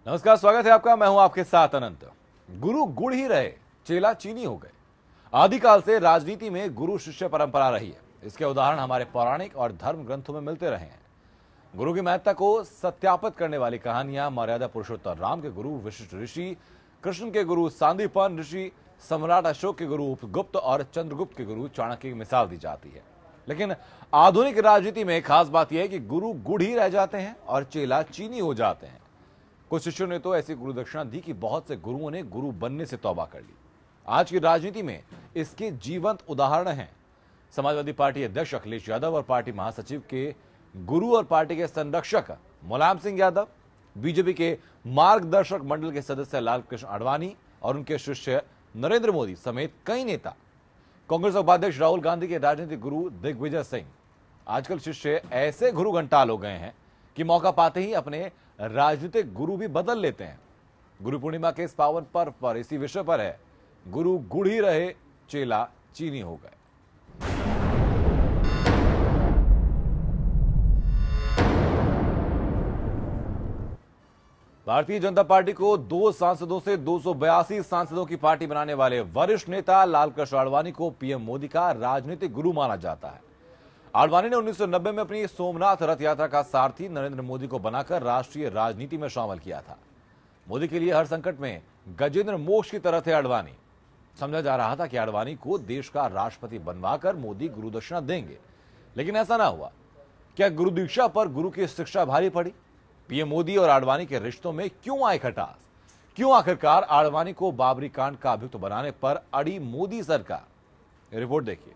नमस्कार, स्वागत है आपका। मैं हूं आपके साथ अनंत। गुरु गुड़ ही रहे, चेला चीनी हो गए। आदिकाल से राजनीति में गुरु शिष्य परंपरा रही है। इसके उदाहरण हमारे पौराणिक और धर्म ग्रंथों में मिलते रहे हैं। गुरु की महत्ता को सत्यापित करने वाली कहानियां मर्यादा पुरुषोत्तम राम के गुरु वशिष्ठ ऋषि, कृष्ण के गुरु सांदीपन ऋषि, सम्राट अशोक के गुरु उपगुप्त और चंद्रगुप्त के गुरु चाणक्य की मिसाल दी जाती है। लेकिन आधुनिक राजनीति में खास बात यह है कि गुरु गुड़ ही रह जाते हैं और चेला चीनी हो जाते हैं। कुछ शिष्यों ने तो ऐसी गुरु दक्षिणा दी कि बहुत से गुरुओं ने गुरु बनने से तौबा कर ली। आज की राजनीति में इसके जीवंत उदाहरण हैं। समाजवादी पार्टी अध्यक्ष अखिलेश यादव और पार्टी महासचिव के गुरु और पार्टी के संरक्षक मुलायम सिंह यादव, बीजेपी के मार्गदर्शक मंडल के सदस्य लालकृष्ण आडवाणी और उनके शिष्य नरेंद्र मोदी समेत कई नेता, कांग्रेस उपाध्यक्ष राहुल गांधी के राजनीतिक गुरु दिग्विजय सिंह। आजकल शिष्य ऐसे गुरु घंटाल हो गए हैं कि मौका पाते ही अपने राजनीतिक गुरु भी बदल लेते हैं। गुरु पूर्णिमा के इस पावन पर्व पर इसी विषय पर है, गुरु गुड़ ही रहे, चेला चीनी हो गए। भारतीय जनता पार्टी को 2 सांसदों से 282 सांसदों की पार्टी बनाने वाले वरिष्ठ नेता लालकृष्ण आडवाणी को पीएम मोदी का राजनीतिक गुरु माना जाता है। आडवाणी ने 1990 में अपनी सोमनाथ रथ यात्रा का सारथी नरेंद्र मोदी को बनाकर राष्ट्रीय राजनीति में शामिल किया था। मोदी के लिए हर संकट में गजेंद्र मोक्ष की तरह थे आडवाणी। समझा जा रहा था कि आडवाणी को देश का राष्ट्रपति बनवाकर मोदी गुरु दक्षिणा देंगे, लेकिन ऐसा ना हुआ। क्या गुरु दीक्षा पर गुरु की शिक्षा भारी पड़ी? पीएम मोदी और आडवाणी के रिश्तों में क्यों आए खटास? क्यों आखिरकार आडवाणी को बाबरी कांड का अभियुक्त बनाने पर अड़ी मोदी सरकार? रिपोर्ट देखिए।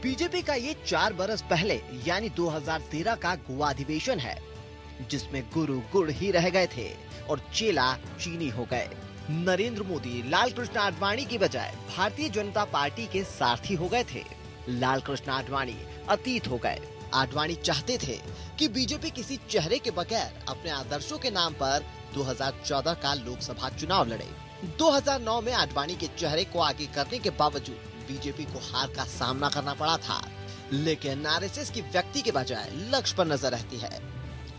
बीजेपी का ये 4 बरस पहले यानी 2013 का गोवा अधिवेशन है, जिसमें गुरु गुड़ ही रह गए थे और चेला चीनी हो गए। नरेंद्र मोदी लालकृष्ण आडवाणी की बजाय भारतीय जनता पार्टी के सारथी हो गए थे। लालकृष्ण आडवाणी अतीत हो गए। आडवाणी चाहते थे कि बीजेपी किसी चेहरे के बगैर अपने आदर्शों के नाम पर 2014 का लोकसभा चुनाव लड़े। 2009 में आडवाणी के चेहरे को आगे करने के बावजूद बीजेपी को हार का सामना करना पड़ा था, लेकिन आरएसएस की व्यक्ति के बजाय लक्ष्य पर नजर रहती है।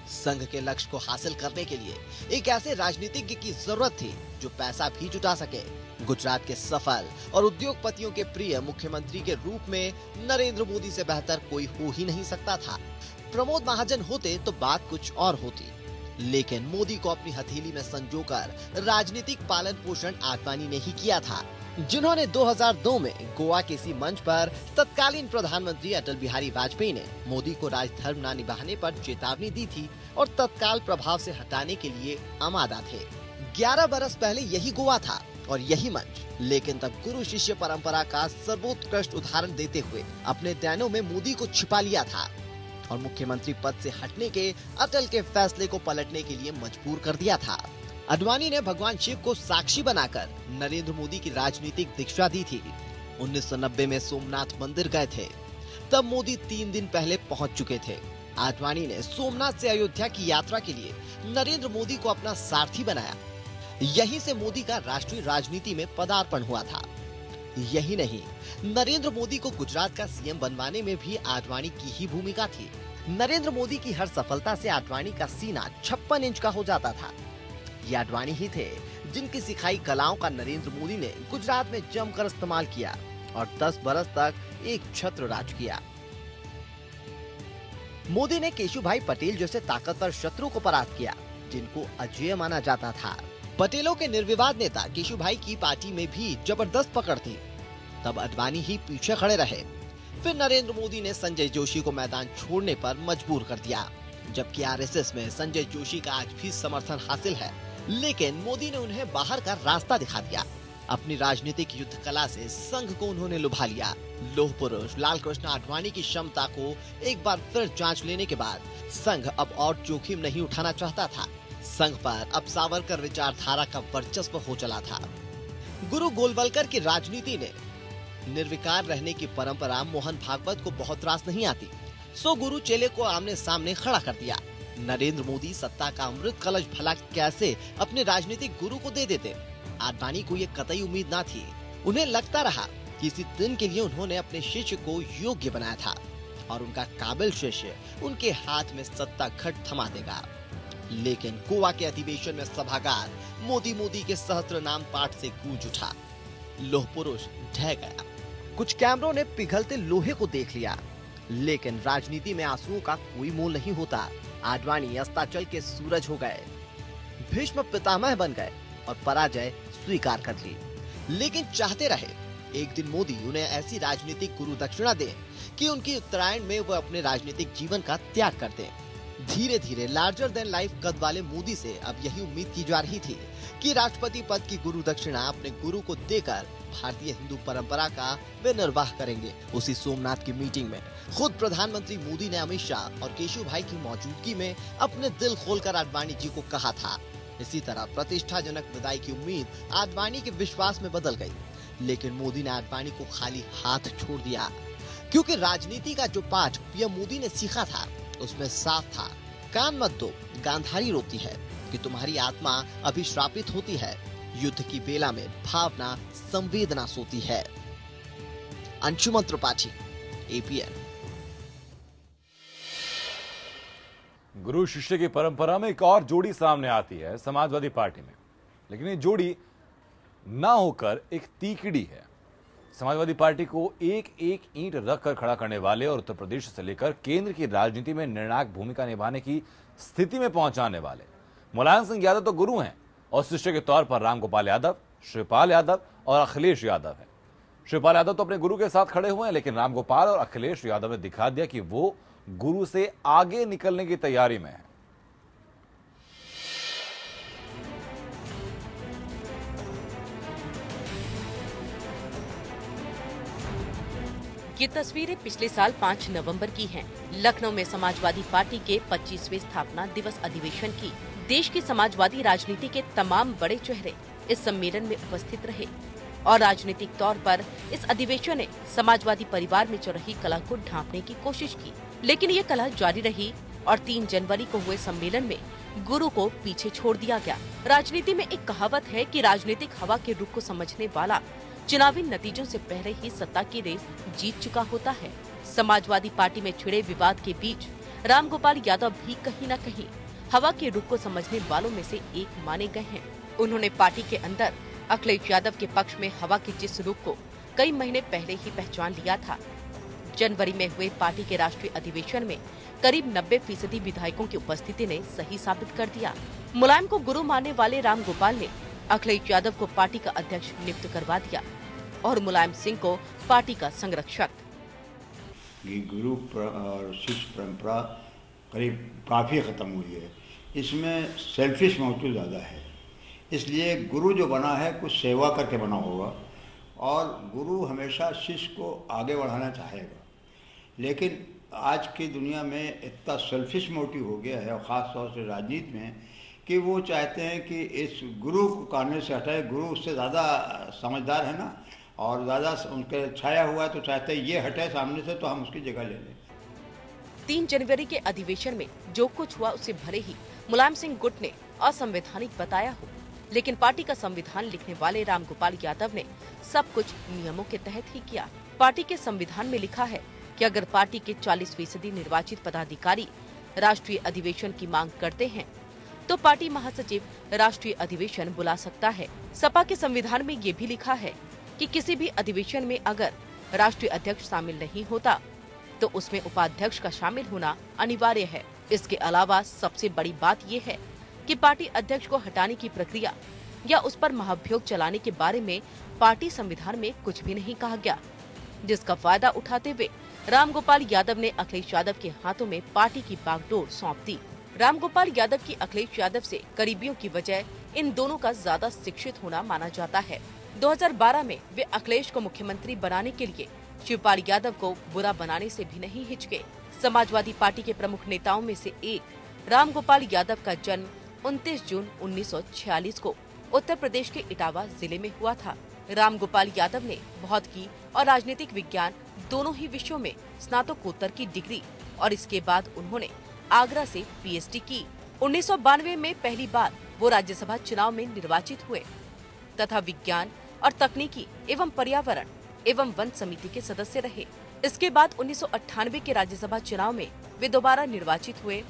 संघ के लक्ष्य को हासिल करने के लिए एक ऐसे राजनीतिज्ञ की जरूरत थी जो पैसा भी जुटा सके। गुजरात के सफल और उद्योगपतियों के प्रिय मुख्यमंत्री के रूप में नरेंद्र मोदी से बेहतर कोई हो ही नहीं सकता था। प्रमोद महाजन होते तो बात कुछ और होती, लेकिन मोदी को अपनी हथेली में संजोकर राजनीतिक पालन पोषण आडवाणी ने ही किया था, जिन्होंने 2002 में गोवा के इसी मंच पर तत्कालीन प्रधानमंत्री अटल बिहारी वाजपेयी ने मोदी को राजधर्म न निभाने पर चेतावनी दी थी और तत्काल प्रभाव से हटाने के लिए आमादा थे। 11 बरस पहले यही गोवा था और यही मंच, लेकिन तब गुरु शिष्य परंपरा का सर्वोत्कृष्ट उदाहरण देते हुए अपने दैनों में मोदी को छिपा लिया था और मुख्यमंत्री पद से हटने के अटल के फैसले को पलटने के लिए मजबूर कर दिया था। आडवाणी ने भगवान शिव को साक्षी बनाकर नरेंद्र मोदी की राजनीतिक दीक्षा दी थी। 1990 में सोमनाथ मंदिर गए थे, तब मोदी 3 दिन पहले पहुंच चुके थे। आडवाणी ने सोमनाथ से अयोध्या की यात्रा के लिए नरेंद्र मोदी को अपना सारथी बनाया। यहीं से मोदी का राष्ट्रीय राजनीति में पदार्पण हुआ था। यही नहीं, नरेंद्र मोदी को गुजरात का सीएम बनवाने में भी आडवाणी की ही भूमिका थी। नरेंद्र मोदी की हर सफलता से आडवाणी का सीना 56 इंच का हो जाता था। ये आडवाणी ही थे जिनकी सिखाई कलाओं का नरेंद्र मोदी ने गुजरात में जमकर इस्तेमाल किया और 10 बरस तक एक छत्र राज किया। मोदी ने केशुभाई पटेल जैसे ताकतवर शत्रु को परास्त किया, जिनको अजेय माना जाता था। पटेलों के निर्विवाद नेता केशुभाई की पार्टी में भी जबरदस्त पकड़ थी, तब आडवाणी ही पीछे खड़े रहे। फिर नरेंद्र मोदी ने संजय जोशी को मैदान छोड़ने पर मजबूर कर दिया, जबकि आरएसएस में संजय जोशी का आज भी समर्थन हासिल है, लेकिन मोदी ने उन्हें बाहर का रास्ता दिखा दिया। अपनी राजनीतिक युद्ध कला से संघ को उन्होंने लुभा लिया। लौह पुरुष लालकृष्ण आडवाणी की क्षमता को एक बार फिर जांच लेने के बाद संघ अब और जोखिम नहीं उठाना चाहता था। संघ पर अब सावरकर विचारधारा का वर्चस्व हो चला था। गुरु गोलवलकर की राजनीति ने निर्विकार रहने की परंपरा मोहन भागवत को बहुत रास नहीं आती, सो गुरु चेले को आमने सामने खड़ा कर दिया। नरेंद्र मोदी सत्ता का अमृत कलश भला कैसे अपने राजनीतिक गुरु को दे देते? आडवाणी को ये कतई उम्मीद ना थी। उन्हें लगता रहा किसी दिन के लिए उन्होंने अपने शिष्य को योग्य बनाया था और उनका काबिल शिष्य उनके हाथ में सत्ता घट थमा देगा। लेकिन गोवा के अधिवेशन में सभागार मोदी मोदी के सहस्त्र नाम पाठ से गूंज उठा। लोह पुरुष ढह गया। कुछ कैमरों ने पिघलते लोहे को देख लिया, लेकिन राजनीति में आंसुओं का कोई मोल नहीं होता। आडवाणी अस्ताचल के सूरज हो गए, भीष्म पितामह बन गए और पराजय स्वीकार कर ली। लेकिन चाहते रहे एक दिन मोदी उन्हें ऐसी राजनीतिक गुरु दक्षिणा दें कि उनकी उत्तरायण में वह अपने राजनीतिक जीवन का त्याग कर दें। धीरे धीरे लार्जर देन लाइफ कद वाले मोदी से अब यही उम्मीद की जा रही थी कि राष्ट्रपति पद की गुरु दक्षिणा अपने गुरु को देकर भारतीय हिंदू परंपरा का वे निर्वाह करेंगे। उसी सोमनाथ की मीटिंग में खुद प्रधानमंत्री मोदी ने अमित शाह और केशु भाई की मौजूदगी में अपने दिल खोलकर आडवाणी जी को कहा था। इसी तरह प्रतिष्ठाजनक विदाई की उम्मीद आडवाणी के विश्वास में बदल गई। लेकिन मोदी ने आडवाणी को खाली हाथ छोड़ दिया, क्योंकि राजनीति का जो पाठ पीएम मोदी ने सीखा था उसमें साफ था, कान मत दो, गांधारी रोती है कि तुम्हारी आत्मा अभिश्रापित होती है। युद्ध की बेला में भावना संवेदना सोती है। अंशुमन त्रिपाठी, एपीएन। गुरु शिष्य की परंपरा में एक और जोड़ी सामने आती है समाजवादी पार्टी में, लेकिन ये जोड़ी ना होकर एक तीकड़ी है। समाजवादी पार्टी को एक एक ईंट रखकर खड़ा करने वाले और उत्तर प्रदेश से लेकर केंद्र की राजनीति में निर्णायक भूमिका निभाने की स्थिति में पहुंचाने वाले मुलायम सिंह यादव तो गुरु हैं और शिष्य के तौर पर रामगोपाल यादव, शिवपाल यादव और अखिलेश यादव है। शिवपाल यादव तो अपने गुरु के साथ खड़े हुए हैं, लेकिन रामगोपाल और अखिलेश यादव ने दिखा दिया कि वो गुरु से आगे निकलने की तैयारी में है। ये तस्वीरें पिछले साल 5 नवंबर की हैं। लखनऊ में समाजवादी पार्टी के 25वें स्थापना दिवस अधिवेशन की। देश की समाजवादी राजनीति के तमाम बड़े चेहरे इस सम्मेलन में उपस्थित रहे और राजनीतिक तौर पर इस अधिवेशन ने समाजवादी परिवार में चल रही कला को ढांपने की कोशिश की। लेकिन ये कला जारी रही और 3 जनवरी को हुए सम्मेलन में गुरु को पीछे छोड़ दिया गया। राजनीति में एक कहावत है कि राजनीतिक हवा के रुख को समझने वाला चुनावी नतीजों से पहले ही सत्ता की रेस जीत चुका होता है। समाजवादी पार्टी में छिड़े विवाद के बीच रामगोपाल यादव भी कहीं न कहीं हवा के रुख को समझने वालों में से एक माने गए हैं। उन्होंने पार्टी के अंदर अखिलेश यादव के पक्ष में हवा के जिस रुख को कई महीने पहले ही पहचान लिया था। जनवरी में हुए पार्टी के राष्ट्रीय अधिवेशन में करीब 90% विधायकों की उपस्थिति ने सही साबित कर दिया। मुलायम को गुरु मानने वाले रामगोपाल ने अखिलेश यादव को पार्टी का अध्यक्ष नियुक्त करवा दिया और मुलायम सिंह को पार्टी का संरक्षक। गुरु और शिष्य परंपरा करीब काफ़ी ख़त्म हुई है। इसमें सेल्फिश मोटिव ज़्यादा है, इसलिए गुरु जो बना है कुछ सेवा करके बना होगा और गुरु हमेशा शिष्य को आगे बढ़ाना चाहेगा। लेकिन आज की दुनिया में इतना सेल्फिश मोटिव हो गया है, और ख़ास तौर से राजनीति में, कि वो चाहते हैं कि इस गुरु को कानून से हटाए। गुरु उससे ज़्यादा समझदार है ना, और ज़्यादा उनके छाया हुआ है, तो चाहते हैं ये हटे सामने से तो हम उसकी जगह ले लें। 3 जनवरी के अधिवेशन में जो कुछ हुआ उसे भले ही मुलायम सिंह गुट ने असंवैधानिक बताया हो, लेकिन पार्टी का संविधान लिखने वाले रामगोपाल यादव ने सब कुछ नियमों के तहत ही किया। पार्टी के संविधान में लिखा है कि अगर पार्टी के 40% निर्वाचित पदाधिकारी राष्ट्रीय अधिवेशन की मांग करते हैं तो पार्टी महासचिव राष्ट्रीय अधिवेशन बुला सकता है। सपा के संविधान में ये भी लिखा है कि किसी भी अधिवेशन में अगर राष्ट्रीय अध्यक्ष शामिल नहीं होता तो उसमें उपाध्यक्ष का शामिल होना अनिवार्य है। इसके अलावा सबसे बड़ी बात ये है कि पार्टी अध्यक्ष को हटाने की प्रक्रिया या उस पर महाभियोग चलाने के बारे में पार्टी संविधान में कुछ भी नहीं कहा गया, जिसका फायदा उठाते हुए रामगोपाल यादव ने अखिलेश यादव के हाथों में पार्टी की बागडोर सौंप दी। रामगोपाल यादव की अखिलेश यादव से करीबियों की वजह इन दोनों का ज्यादा शिक्षित होना माना जाता है। 2012 में वे अखिलेश को मुख्यमंत्री बनाने के लिए शिवपाल यादव को बुरा बनाने से भी नहीं हिचके। समाजवादी पार्टी के प्रमुख नेताओं में से एक रामगोपाल यादव का जन्म 29 जून 1946 को उत्तर प्रदेश के इटावा जिले में हुआ था। रामगोपाल यादव ने भौतिकी और राजनीतिक विज्ञान दोनों ही विषयों में स्नातकोत्तर की डिग्री और इसके बाद उन्होंने आगरा से पीएचडी की। 1992 में पहली बार वो राज्यसभा चुनाव में निर्वाचित हुए तथा विज्ञान और तकनीकी एवं पर्यावरण एवं वन समिति के सदस्य रहे। इसके बाद 1998 के राज्यसभा चुनाव में वे दोबारा निर्वाचित हुए।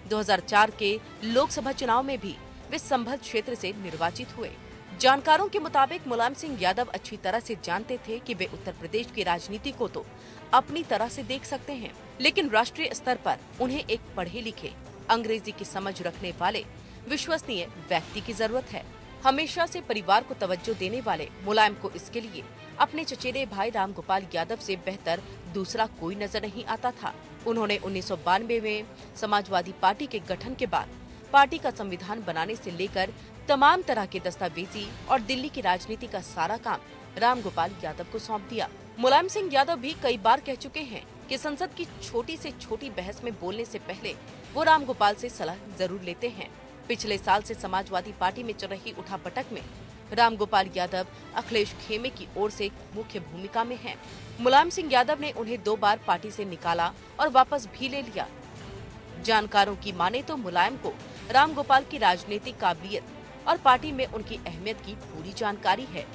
2004 के लोकसभा चुनाव में भी वे संभल क्षेत्र से निर्वाचित हुए। जानकारों के मुताबिक मुलायम सिंह यादव अच्छी तरह से जानते थे कि वे उत्तर प्रदेश की राजनीति को तो अपनी तरह से देख सकते हैं, लेकिन राष्ट्रीय स्तर पर उन्हें एक पढ़े लिखे, अंग्रेजी की समझ रखने वाले विश्वसनीय व्यक्ति की जरूरत है। हमेशा से परिवार को तवज्जो देने वाले मुलायम को इसके लिए अपने चचेरे भाई रामगोपाल यादव से बेहतर दूसरा कोई नजर नहीं आता था। उन्होंने 1992 में समाजवादी पार्टी के गठन के बाद पार्टी का संविधान बनाने से लेकर तमाम तरह के दस्तावेजी और दिल्ली की राजनीति का सारा काम रामगोपाल यादव को सौंप दिया। मुलायम सिंह यादव भी कई बार कह चुके हैं कि संसद की छोटी से छोटी बहस में बोलने से पहले वो रामगोपाल से सलाह जरूर लेते हैं। पिछले साल से समाजवादी पार्टी में चल रही उठापटक में रामगोपाल यादव अखिलेश खेमे की ओर से मुख्य भूमिका में हैं। मुलायम सिंह यादव ने उन्हें 2 बार पार्टी से निकाला और वापस भी ले लिया। जानकारों की माने तो मुलायम को रामगोपाल की राजनीतिक काबिलियत और पार्टी में उनकी अहमियत की पूरी जानकारी है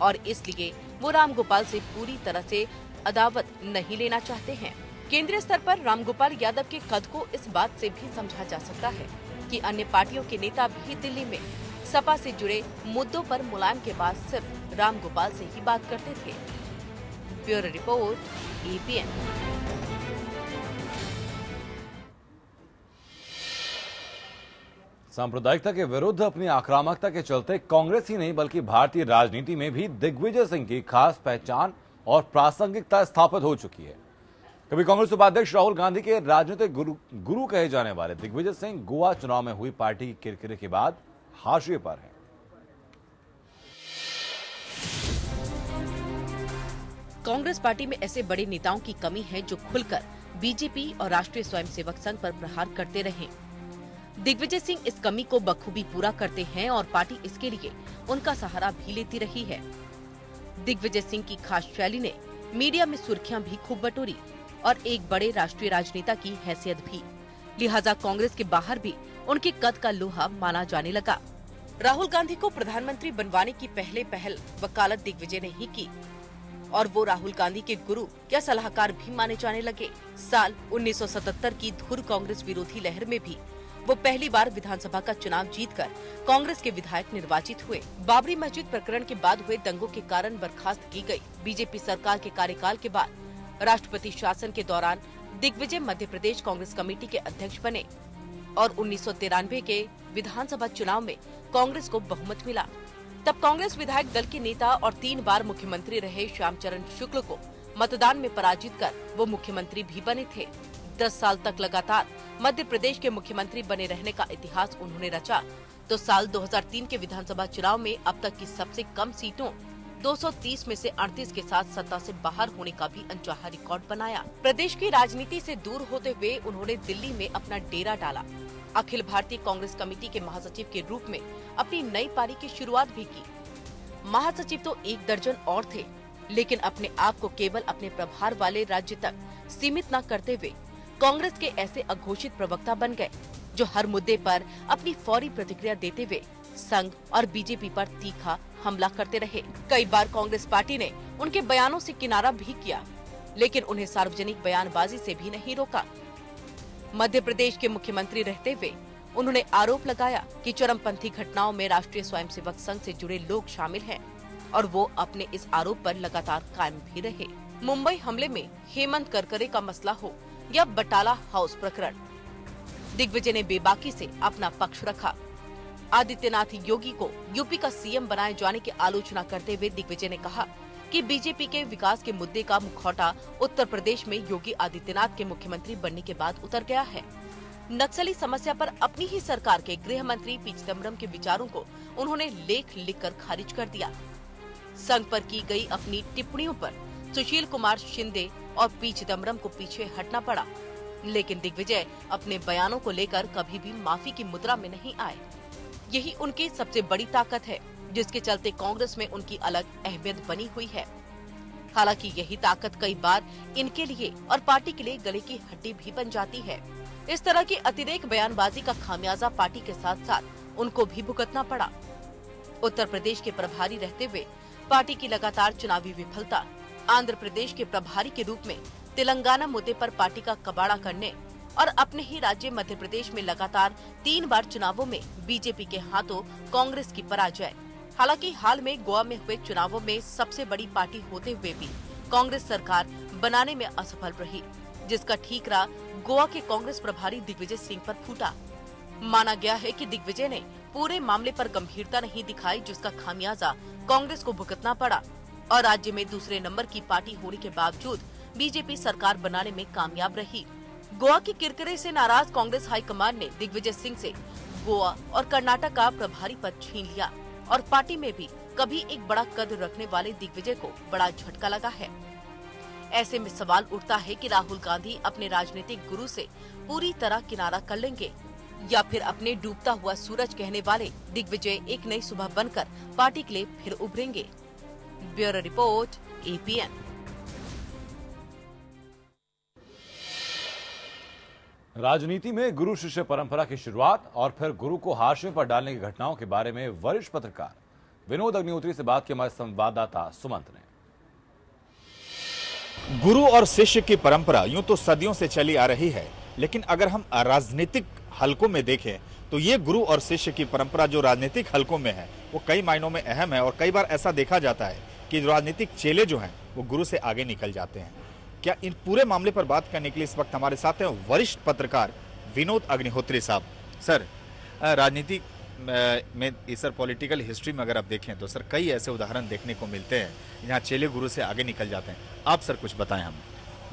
और इसलिए वो रामगोपाल से पूरी तरह से अदावत नहीं लेना चाहते हैं। केंद्रीय स्तर पर रामगोपाल यादव के कद को इस बात से भी समझा जा सकता है कि अन्य पार्टियों के नेता भी दिल्ली में सपा से जुड़े मुद्दों पर मुलायम के पास सिर्फ रामगोपाल से ही बात करते थे। Bureau report, APN। सांप्रदायिकता के विरुद्ध अपनी आक्रामकता के चलते कांग्रेस ही नहीं बल्कि भारतीय राजनीति में भी दिग्विजय सिंह की खास पहचान और प्रासंगिकता स्थापित हो चुकी है। कभी कांग्रेस उपाध्यक्ष राहुल गांधी के राजनीतिक गुरु कहे जाने वाले दिग्विजय सिंह गोवा चुनाव में हुई पार्टी की किरकिरे के बाद हाशिए पर हैं। कांग्रेस पार्टी में ऐसे बड़े नेताओं की कमी है जो खुलकर बीजेपी और राष्ट्रीय स्वयंसेवक संघ पर प्रहार करते रहे। दिग्विजय सिंह इस कमी को बखूबी पूरा करते हैं और पार्टी इसके लिए उनका सहारा भी लेती रही है। दिग्विजय सिंह की खास शैली ने मीडिया में सुर्खियां भी खूब बटोरी और एक बड़े राष्ट्रीय राजनेता की हैसियत भी, लिहाजा कांग्रेस के बाहर भी उनके कद का लोहा माना जाने लगा। राहुल गांधी को प्रधानमंत्री बनवाने की पहल वकालत दिग्विजय ने ही की और वो राहुल गांधी के गुरु या सलाहकार भी माने जाने लगे। साल 1977 की धुर कांग्रेस विरोधी लहर में भी वो पहली बार विधानसभा का चुनाव जीतकर कांग्रेस के विधायक निर्वाचित हुए। बाबरी मस्जिद प्रकरण के बाद हुए दंगों के कारण बर्खास्त की गई बीजेपी सरकार के कार्यकाल के बाद राष्ट्रपति शासन के दौरान दिग्विजय मध्य प्रदेश कांग्रेस कमेटी के अध्यक्ष बने और 1993 के विधानसभा चुनाव में कांग्रेस को बहुमत मिला। तब कांग्रेस विधायक दल के नेता और 3 बार मुख्यमंत्री रहे श्यामचरण शुक्ल को मतदान में पराजित कर वो मुख्यमंत्री भी बने थे। 10 साल तक लगातार मध्य प्रदेश के मुख्यमंत्री बने रहने का इतिहास उन्होंने रचा तो साल 2003 के विधानसभा चुनाव में अब तक की सबसे कम सीटों 230 में से 38 के साथ सत्ता से बाहर होने का भी अनचाहा रिकॉर्ड बनाया। प्रदेश की राजनीति से दूर होते हुए उन्होंने दिल्ली में अपना डेरा डाला। अखिल भारतीय कांग्रेस कमेटी के महासचिव के रूप में अपनी नई पारी की शुरुआत भी की। महासचिव तो 1 दर्जन और थे, लेकिन अपने आप को केवल अपने प्रभार वाले राज्य तक सीमित न करते हुए कांग्रेस के ऐसे अघोषित प्रवक्ता बन गए जो हर मुद्दे पर अपनी फौरी प्रतिक्रिया देते हुए संघ और बीजेपी पर तीखा हमला करते रहे। कई बार कांग्रेस पार्टी ने उनके बयानों से किनारा भी किया, लेकिन उन्हें सार्वजनिक बयानबाजी से भी नहीं रोका। मध्य प्रदेश के मुख्यमंत्री रहते हुए उन्होंने आरोप लगाया कि चरमपंथी घटनाओं में राष्ट्रीय स्वयंसेवक संघ से जुड़े लोग शामिल हैं और वो अपने इस आरोप पर लगातार कायम भी रहे। मुंबई हमले में हेमंत करकरे का मसला हो या बटाला हाउस प्रकरण, दिग्विजय ने बेबाकी से अपना पक्ष रखा। आदित्यनाथ योगी को यूपी का सीएम बनाए जाने की आलोचना करते हुए दिग्विजय ने कहा कि बीजेपी के विकास के मुद्दे का मुखौटा उत्तर प्रदेश में योगी आदित्यनाथ के मुख्यमंत्री बनने के बाद उतर गया है। नक्सली समस्या पर अपनी ही सरकार के गृह मंत्री पी चिदम्बरम के विचारों को उन्होंने लेख लिखकर खारिज कर दिया। संघ पर की गई अपनी टिप्पणियों पर सुशील कुमार शिंदे और पी चिदम्बरम को पीछे हटना पड़ा, लेकिन दिग्विजय अपने बयानों को लेकर कभी भी माफी की मुद्रा में नहीं आए। यही उनकी सबसे बड़ी ताकत है, जिसके चलते कांग्रेस में उनकी अलग अहमियत बनी हुई है। हालांकि यही ताकत कई बार इनके लिए और पार्टी के लिए गले की हड्डी भी बन जाती है। इस तरह की अतिरेक बयानबाजी का खामियाजा पार्टी के साथ साथ उनको भी भुगतना पड़ा। उत्तर प्रदेश के प्रभारी रहते हुए पार्टी की लगातार चुनावी विफलता आंध्र प्रदेश के प्रभारी के रूप में तेलंगाना मुद्दे पर पार्टी का कबाड़ा करने और अपने ही राज्य मध्य प्रदेश में लगातार 3 बार चुनावों में बीजेपी के हाथों कांग्रेस की पराजय। हालांकि हाल में गोवा में हुए चुनावों में सबसे बड़ी पार्टी होते हुए भी कांग्रेस सरकार बनाने में असफल रही, जिसका ठीकरा गोवा के कांग्रेस प्रभारी दिग्विजय सिंह पर फूटा। माना गया है कि दिग्विजय ने पूरे मामले पर गंभीरता नहीं दिखाई, जिसका खामियाजा कांग्रेस को भुगतना पड़ा और राज्य में दूसरे नंबर की पार्टी होने के बावजूद बीजेपी सरकार बनाने में कामयाब रही। गोवा के किरकिरे से नाराज कांग्रेस हाईकमान ने दिग्विजय सिंह से गोवा और कर्नाटक का प्रभारी पद छीन लिया और पार्टी में भी कभी एक बड़ा कद रखने वाले दिग्विजय को बड़ा झटका लगा है। ऐसे में सवाल उठता है कि राहुल गांधी अपने राजनीतिक गुरु से पूरी तरह किनारा कर लेंगे या फिर अपने डूबता हुआ सूरज कहने वाले दिग्विजय एक नई सुबह बनकर पार्टी के लिए फिर उभरेंगे। Bureau report, APN। राजनीति में गुरु शिष्य परंपरा की शुरुआत और फिर गुरु को हाशिए पर डालने की घटनाओं के बारे में वरिष्ठ पत्रकार विनोद अग्निहोत्री से बात की हमारे संवाददाता सुमंत ने। गुरु और शिष्य की परंपरा यूं तो सदियों से चली आ रही है, लेकिन अगर हम राजनीतिक हलकों में देखें तो ये गुरु और शिष्य की परंपरा जो राजनीतिक हलकों में है वो कई मायनों में अहम है और कई बार ऐसा देखा जाता है कि राजनीतिक चेले जो हैं वो गुरु से आगे निकल जाते हैं। क्या इन पूरे मामले पर बात करने के लिए इस वक्त हमारे साथ हैं वरिष्ठ पत्रकार विनोद अग्निहोत्री साहब। सर, राजनीति में सर पॉलिटिकल हिस्ट्री में अगर आप देखें तो सर कई ऐसे उदाहरण देखने को मिलते हैं जहाँ चेले गुरु से आगे निकल जाते हैं। आप सर कुछ बताएं हमें।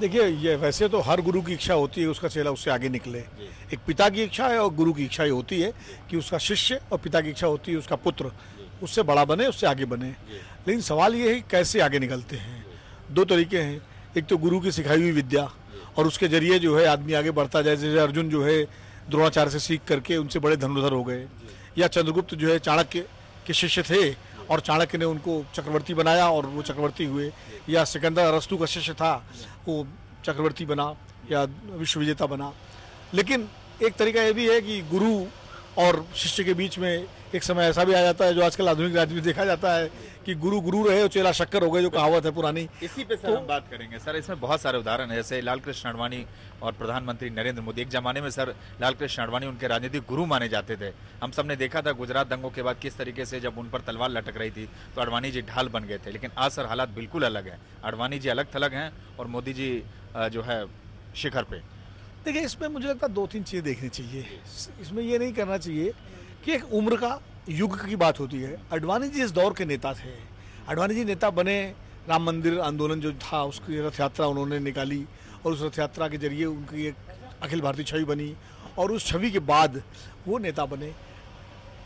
देखिए, ये वैसे तो हर गुरु की इच्छा होती है उसका चेला उससे आगे निकले। एक पिता की इच्छा है और गुरु की इच्छा ये होती है कि उसका शिष्य, और पिता की इच्छा होती है उसका पुत्र उससे बड़ा बने, उससे आगे बने। लेकिन सवाल ये है कि कैसे आगे निकलते हैं। 2 तरीके हैं। एक तो गुरु की सिखाई हुई विद्या और उसके जरिए जो है आदमी आगे बढ़ता जाए। जैसे अर्जुन जो है द्रोणाचार्य से सीख करके उनसे बड़े धनुर्धर हो गए, या चंद्रगुप्त जो है चाणक्य के शिष्य थे और चाणक्य ने उनको चक्रवर्ती बनाया और वो चक्रवर्ती हुए, या सिकंदर अरस्तु का शिष्य था वो चक्रवर्ती बना या विश्व विजेता बना। लेकिन एक तरीका ये भी है कि गुरु और शिष्य के बीच में एक समय ऐसा भी आ जाता है जो आजकल आधुनिक राज्य में देखा जाता है कि गुरु गुरु रहे और चेला शक्कर हो गए, जो कहावत है पुरानी। इसी पे सर हम बात करेंगे। सर, इसमें बहुत सारे उदाहरण है, जैसे लाल कृष्ण आडवाणी और प्रधानमंत्री नरेंद्र मोदी। एक जमाने में सर लाल कृष्ण आडवाणी उनके राजनीतिक गुरु माने जाते थे। हम सब ने देखा था गुजरात दंगों के बाद किस तरीके से जब उन पर तलवार लटक रही थी तो आडवाणी जी ढाल बन गए थे। लेकिन आज सर हालात बिल्कुल अलग है। आडवाणी जी अलग थलग हैं और मोदी जी जो है शिखर पे। देखिए, इसमें मुझे लगता है 2-3 चीज़ें देखनी चाहिए। इसमें ये नहीं करना चाहिए कि एक उम्र का, युग की बात होती है। आडवाणी जी इस दौर के नेता थे। आडवाणी जी नेता बने, राम मंदिर आंदोलन जो था उसकी रथ यात्रा उन्होंने निकाली और उस रथ यात्रा के जरिए उनकी एक अखिल भारतीय छवि बनी और उस छवि के बाद वो नेता बने।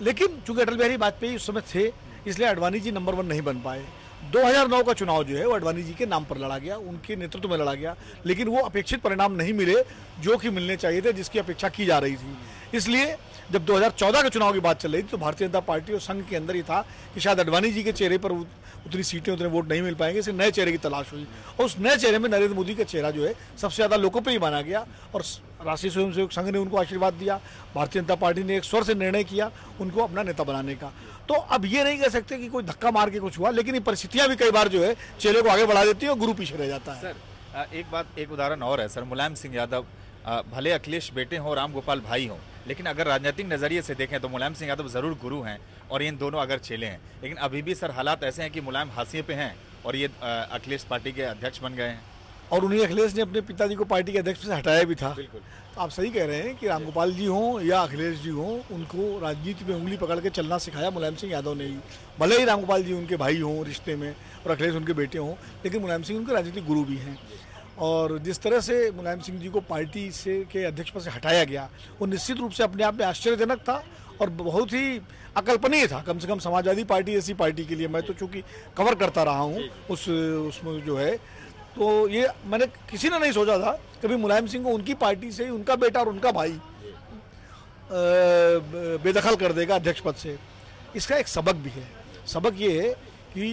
लेकिन चूंकि अटल बिहारी वाजपेयी उस समय थे इसलिए आडवाणी जी नंबर 1 नहीं बन पाए। 2009 का चुनाव जो है वो आडवाणी जी के नाम पर लड़ा गया, उनके नेतृत्व में लड़ा गया, लेकिन वो अपेक्षित परिणाम नहीं मिले जो कि मिलने चाहिए थे, जिसकी अपेक्षा की जा रही थी। इसलिए जब 2014 के चुनाव की बात चल रही थी तो भारतीय जनता पार्टी और संघ के अंदर ही था कि शायद आडवाणी जी के चेहरे पर उतनी सीटें, उतने वोट नहीं मिल पाएंगे, इसलिए नए चेहरे की तलाश हुई और उस नए चेहरे में नरेंद्र मोदी का चेहरा जो है सबसे ज़्यादा लोकप्रिय माना गया और राष्ट्रीय स्वयंसेवक संघ ने उनको आशीर्वाद दिया। भारतीय जनता पार्टी ने एक स्वर से निर्णय किया उनको अपना नेता बनाने का। तो अब ये नहीं कह सकते कि कोई धक्का मार के कुछ हुआ, लेकिन ये परिस्थितियां भी कई बार जो है चेहरे को आगे बढ़ा देती है और गुरु पीछे रह जाता है। सर, एक उदाहरण और है सर। मुलायम सिंह यादव भले अखिलेश बेटे हों, राम गोपाल भाई हों, लेकिन अगर राजनीतिक नजरिए से देखें तो मुलायम सिंह यादव जरूर गुरु हैं और इन दोनों अगर चेले हैं। लेकिन अभी भी सर हालात ऐसे हैं कि मुलायम हाशिए पे हैं और ये अखिलेश पार्टी के अध्यक्ष बन गए हैं। और उन्हीं अखिलेश ने अपने पिताजी को पार्टी के अध्यक्ष से हटाया भी था। बिल्कुल, आप सही कह रहे हैं कि रामगोपाल जी हों या अखिलेश जी हों, उनको राजनीति में उंगली पकड़ के चलना सिखाया मुलायम सिंह यादव ने ही। भले ही रामगोपाल जी उनके भाई हों रिश्ते में और अखिलेश उनके बेटे हों, लेकिन मुलायम सिंह उनके राजनीतिक गुरु भी हैं। और जिस तरह से मुलायम सिंह जी को पार्टी से के अध्यक्ष पद से हटाया गया वो निश्चित रूप से अपने आप में आश्चर्यजनक था और बहुत ही अकल्पनीय था। कम से कम समाजवादी पार्टी ऐसी पार्टी के लिए, मैं तो चूंकि कवर करता रहा हूँ उसमें जो है, तो ये मैंने किसी ने नहीं सोचा था कभी मुलायम सिंह को उनकी पार्टी से ही उनका बेटा और उनका भाई बेदखल कर देगा अध्यक्ष पद से। इसका एक सबक भी है। सबक ये है कि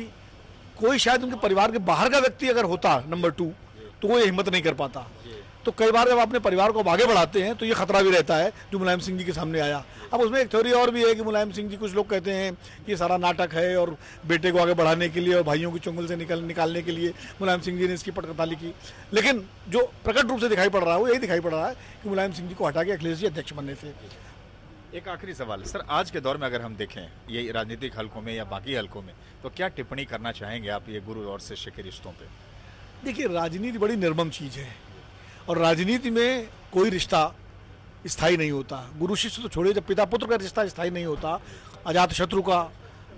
कोई शायद उनके परिवार के बाहर का व्यक्ति अगर होता नंबर 2 तो वो ये हिम्मत नहीं कर पाता। तो कई बार जब अपने परिवार को आगे बढ़ाते हैं तो ये खतरा भी रहता है जो मुलायम सिंह जी के सामने आया। अब उसमें एक थ्योरी और भी है कि मुलायम सिंह जी, कुछ लोग कहते हैं कि ये सारा नाटक है और बेटे को आगे बढ़ाने के लिए और भाइयों की चुंगल से निकालने के लिए मुलायम सिंह जी ने इसकी पटकथा लिखी। लेकिन जो प्रकट रूप से दिखाई पड़ रहा है वो यही दिखाई पड़ रहा है कि मुलायम सिंह जी को हटा के अखिलेश जी अध्यक्ष बनने थे। एक आखिरी सवाल सर, आज के दौर में अगर हम देखें ये राजनीतिक हलकों में या बाकी हलकों में, तो क्या टिप्पणी करना चाहेंगे आप ये गुरु और शिष्य के रिश्तों पे? देखिए, राजनीति बड़ी निर्मम चीज़ है और राजनीति में कोई रिश्ता स्थायी नहीं होता। गुरु शिष्य तो छोड़िए, जब पिता पुत्र का रिश्ता स्थायी नहीं होता। अजात शत्रु का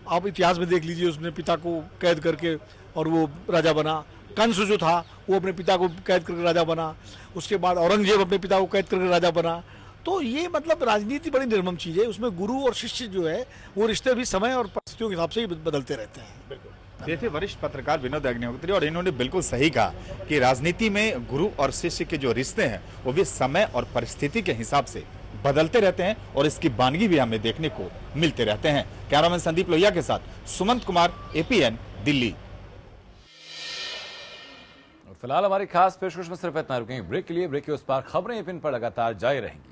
आप इतिहास में देख लीजिए, उसने पिता को कैद करके और वो राजा बना। कंस जो था वो अपने पिता को कैद करके राजा बना। उसके बाद औरंगजेब अपने पिता को कैद करके राजा बना। तो ये मतलब राजनीति बड़ी निर्मम चीज़ है, उसमें गुरु और शिष्य जो है वो रिश्ते भी समय और परिस्थितियों के हिसाब से ही बदलते रहते हैं। देखिए, वरिष्ठ पत्रकार विनोद अग्निहोत्री, और इन्होंने बिल्कुल सही कहा कि राजनीति में गुरु और शिष्य के जो रिश्ते हैं वो भी समय और परिस्थिति के हिसाब से बदलते रहते हैं और इसकी बानगी भी हमें देखने को मिलते रहते हैं। कैमरामैन संदीप लोहिया के साथ सुमंत कुमार, APN, दिल्ली। फिलहाल हमारी खास पेशकश में सिर्फ इतना रुकेंगे ब्रेक के लिए। ब्रेक के उस पार खबरें APN पर लगातार जारी रहेंगी।